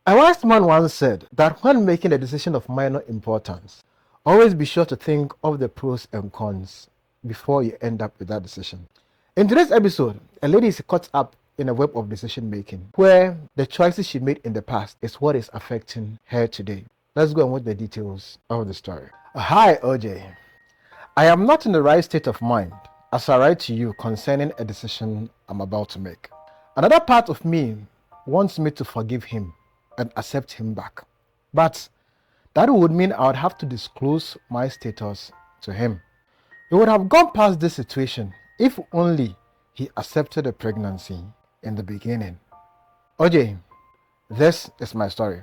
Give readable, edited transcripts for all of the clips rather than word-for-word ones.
A wise man once said that when making a decision of minor importance, always be sure to think of the pros and cons before you end up with that decision. In today's episode, a lady is caught up in a web of decision making where the choices she made in the past is what is affecting her today. Let's go and watch the details of the story. Hi, OJ. I am not in the right state of mind as I write to you concerning a decision I'm about to make. Another part of me wants me to forgive him and accept him back. But that would mean I would have to disclose my status to him. We would have gone past this situation if only he accepted the pregnancy in the beginning. OJ, this is my story.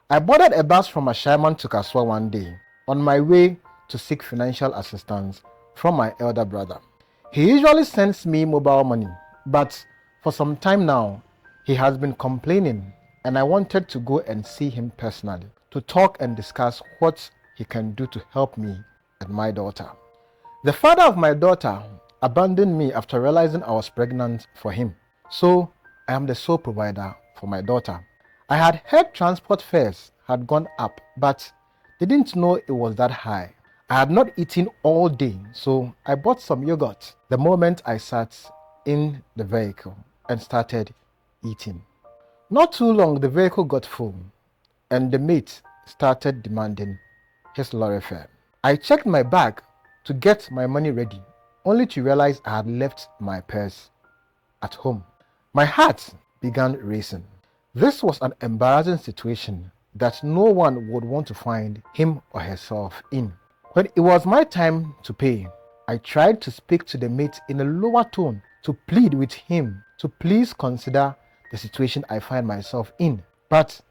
I boarded a bus from Ashaiman to Kaswa one day on my way to seek financial assistance from my elder brother. He usually sends me mobile money, but for some time now, he has been complaining and I wanted to go and see him personally to talk and discuss what he can do to help me and my daughter. The father of my daughter abandoned me after realizing I was pregnant for him, so I am the sole provider for my daughter. I had heard transport fares had gone up, but didn't know it was that high. I had not eaten all day, so I bought some yogurt the moment I sat in the vehicle and started eating. Not too long, the vehicle got full and the mate started demanding his lorry fare. I checked my bag to get my money ready, only to realize I had left my purse at home. My heart began racing. This was an embarrassing situation that no one would want to find him or herself in. When it was my time to pay, I tried to speak to the mate in a lower tone to plead with him to please consider the situation I find myself in, but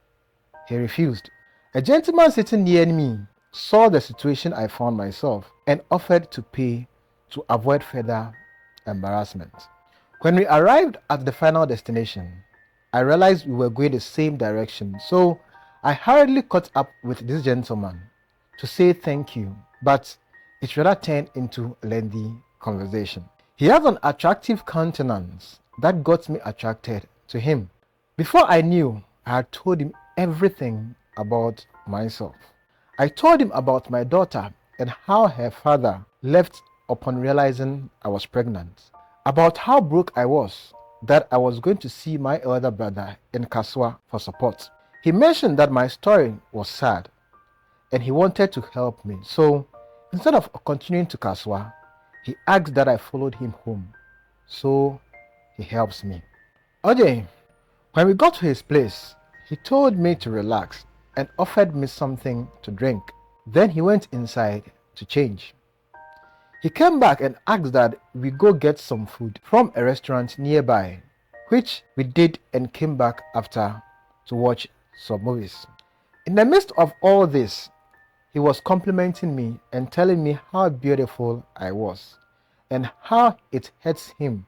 he refused. A gentleman sitting near me saw the situation I found myself and offered to pay to avoid further embarrassment. When we arrived at the final destination, I realized we were going the same direction, so I hurriedly caught up with this gentleman to say thank you, but it rather turned into a lengthy conversation. He has an attractive countenance that got me attracted to him. Before I knew, I had told him everything about myself. I told him about my daughter and how her father left upon realizing I was pregnant, about how broke I was, that I was going to see my elder brother in Kaswa for support. He mentioned that my story was sad and he wanted to help me, so instead of continuing to Kaswa, he asked that I followed him home, so he helps me. OJ, when we got to his place, he told me to relax and offered me something to drink. Then he went inside to change. He came back and asked that we go get some food from a restaurant nearby, which we did and came back after to watch some movies. In the midst of all this, he was complimenting me and telling me how beautiful I was and how it hurts him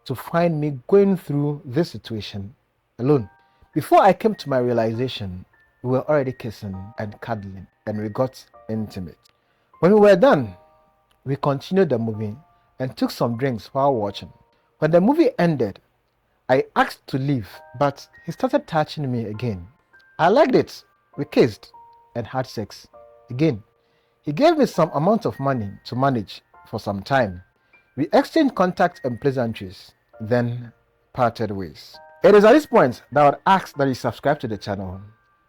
to find me going through this situation alone. Before I came to my realization, we were already kissing and cuddling and we got intimate. When we were done, we continued the movie and took some drinks while watching. When the movie ended, I asked to leave, but he started touching me again. I liked it. We kissed and had sex again. He gave me some amount of money to manage for some time. We exchanged contacts and pleasantries, then parted ways. It is at this point that I would ask that you subscribe to the channel,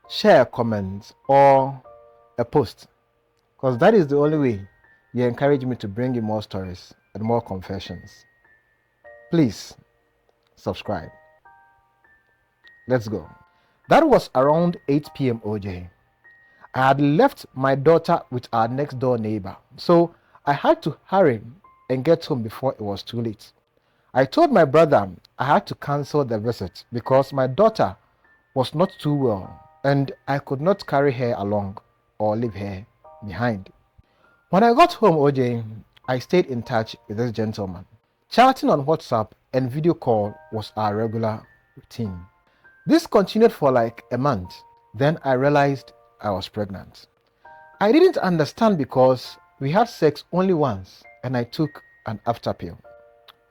share a comment or a post, because that is the only way you encourage me to bring you more stories and more confessions. Please subscribe. Let's go. That was around 8 p.m. OJ. I had left my daughter with our next door neighbor, so I had to hurry and get home before it was too late. I told my brother I had to cancel the visit because my daughter was not too well and I could not carry her along or leave her behind. When I got home, OJ, I stayed in touch with this gentleman. Chatting on WhatsApp and video call was our regular routine. This continued for like a month. Then I realized I was pregnant. I didn't understand because we had sex only once and I took an after pill.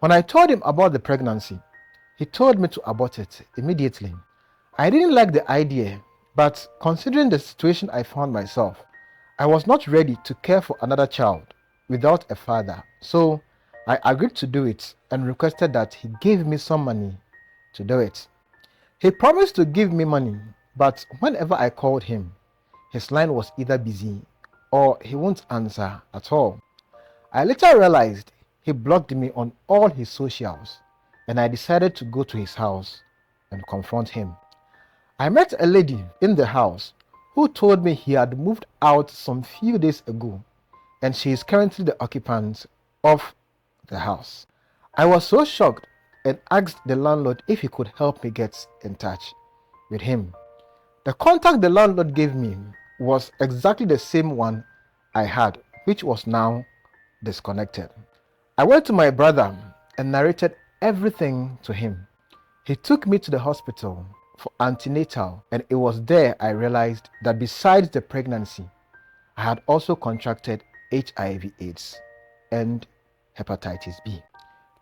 When I told him about the pregnancy, he told me to abort it immediately. I didn't like the idea, but considering the situation I found myself, I was not ready to care for another child without a father, so I agreed to do it and requested that he give me some money to do it. He promised to give me money, but whenever I called him, his line was either busy or he won't answer at all. I later realized he blocked me on all his socials, and I decided to go to his house and confront him. I met a lady in the house who told me he had moved out some few days ago and she is currently the occupant of the house. I was so shocked and asked the landlord if he could help me get in touch with him. The contact the landlord gave me was exactly the same one I had, which was now disconnected. I went to my brother and narrated everything to him. He took me to the hospital for antenatal, and it was there I realized that besides the pregnancy, I had also contracted HIV/AIDS and hepatitis B.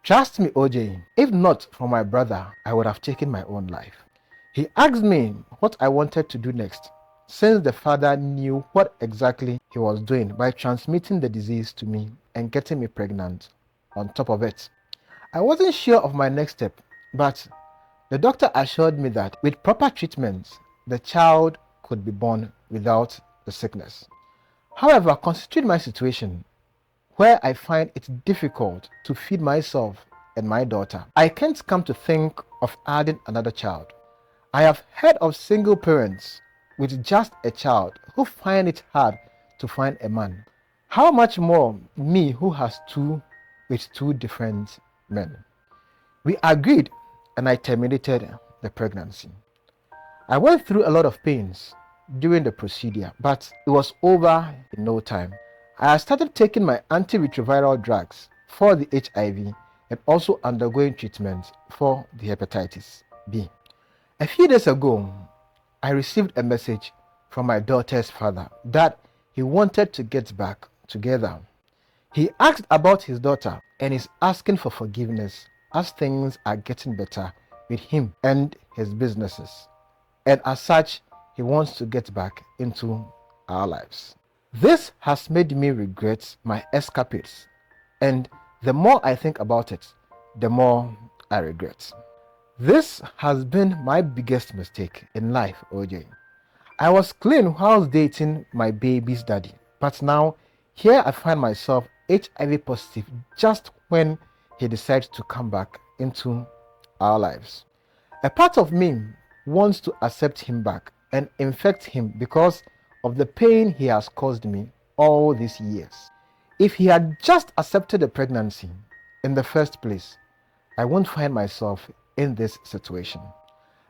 Trust me, OJ, if not for my brother, I would have taken my own life. He asked me what I wanted to do next, since the father knew what exactly he was doing by transmitting the disease to me and getting me pregnant on top of it. I wasn't sure of my next step, but the doctor assured me that with proper treatment, the child could be born without the sickness. However, considering my situation, where I find it difficult to feed myself and my daughter, I can't come to think of adding another child. I have heard of single parents with just a child who find it hard to find a man. How much more me who has two with two different men? We agreed and I terminated the pregnancy. I went through a lot of pains during the procedure, but it was over in no time. I had started taking my antiretroviral drugs for the HIV and also undergoing treatment for the hepatitis B. A few days ago, I received a message from my daughter's father that he wanted to get back together. He asked about his daughter and is asking for forgiveness as things are getting better with him and his businesses. And as such, he wants to get back into our lives. This has made me regret my escapades, and the more I think about it, the more I regret. This has been my biggest mistake in life, OJ. I was clean while dating my baby's daddy, but now here I find myself HIV positive just when he decides to come back into our lives. A part of me wants to accept him back and infect him because of the pain he has caused me all these years. If he had just accepted the pregnancy in the first place, I won't find myself in this situation.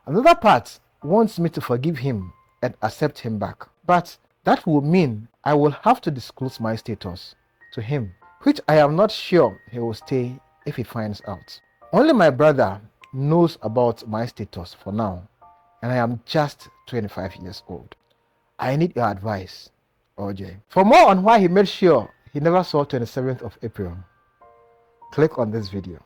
Another part wants me to forgive him and accept him back, but that will mean I will have to disclose my status to him, which I am not sure he will stay if he finds out. Only my brother knows about my status for now, and I am just 25 years old. I need your advice, OJ. For more on why he made sure he never saw 27th of April, click on this video.